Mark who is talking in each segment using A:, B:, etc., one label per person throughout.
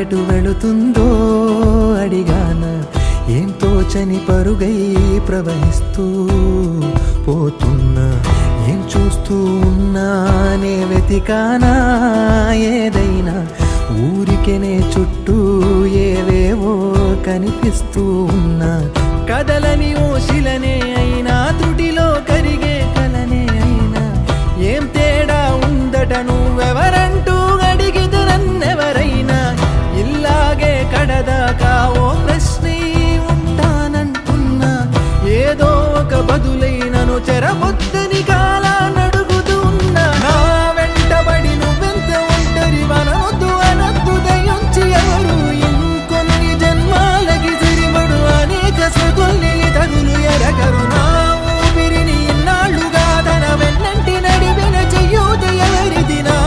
A: ఎటు వెళుతుందో అడిగాన, ఏం తోచని పరుగై ప్రవహిస్తూ పోతున్నా. ఏం చూస్తూ ఉన్నానే వెతికానా ఏదైనా, ఊరికెనే చుట్టూ ఏవేవో కనిపిస్తూ ఉన్నా. కదలని ఓశిలనే అయినా, తుడిలో కరిగే కలనే అయినా, ఏం తేడా ఉందట నువ్వెవరంటూ అడిగిదు నన్నెవరైనా. ఇల్లాగే కడదాకా ఓ ప్రశ్నే ఉంటానంటున్నా, ఏదో ఒక బదులైనను చెరబొద్దని కాలాన్ని అడుగుతూ ఉన్నా. నా వెంటబడి నువ్వెంత ఒంటరి వనవద్దు అనద్దు దయించి ఎవరు, ఇంకొన్ని జన్మాలకి సరిపడు అనేక స్మృతుల్ని తగులు ఎరగరు. నా ఊపిరిని ఇన్నాళ్ళుగా తన వెన్నంటి నడిపిన చెయ్యూత ఎవరిది, నా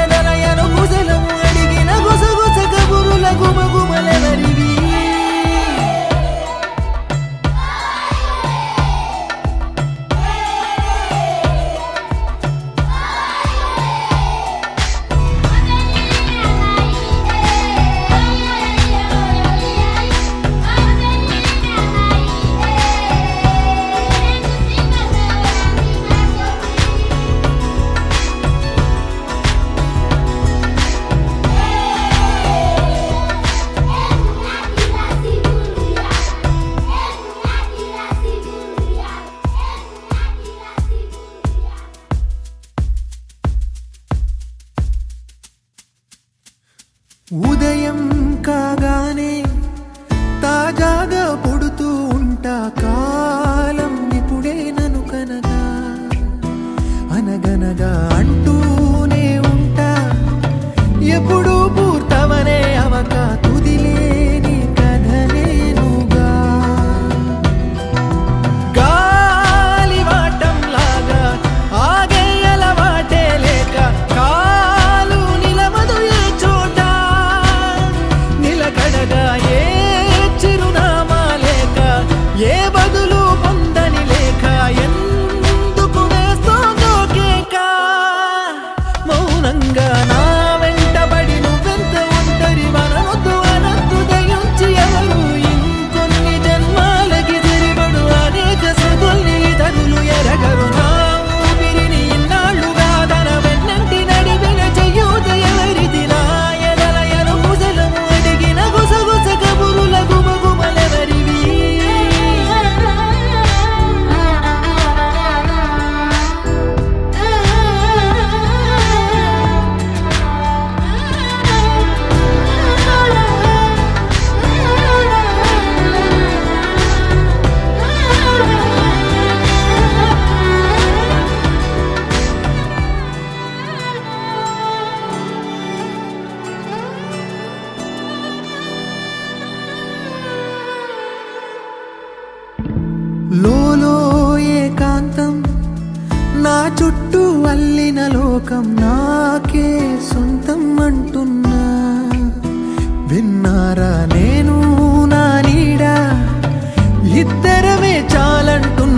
A: ఎదలయను కుశలము అడిగిన గుసగుస కబురుల గుమగుమలెవరివి. ఉదయం కాగానే తాజాగా పుడుతూ ఉంటా, కాలం ఇప్పుడే నన్ను కనగా అనగనగా అంటూనే ఉంటా. ఎప్పుడూ పూర్తవనే అవక తుదిలేని కథనేనుగా. గాలివాటంలాగా ఆగే అలవాటే లేక, కాలు నిలవదు ఏ చోట, నిలకడగా ఏ చిరునామా లేక, ఏ బదులు పొందని లేక, ఎందుకు వేస్తోందో కేక. మౌనంగా నా వెంటబడి నువ్వెంత ఒంటరి వనవద్దు అనద్దు దయించి ఎవరు, ఇంకొన్ని జన్మాలకి సరిపడు అనేక స్మృతుల్ని తగులు ఎరగరు. నా ఊపిరిని ఇన్నాళ్ళుగా తన వెన్నంటి నడిపిన చెయ్యూత ఎవరిది, నా ఎదలయను కుశలము అడిగిన గుసగుస కబురుల గుమగుమలెవరివి. లోలో ఏకాంతం, నా చుట్టూ అల్లిన లోకం నాకే సొంతం అంటున్నా. విన్నారా నేను నా నీడ, ఇద్దరమే చాలంటున్నా.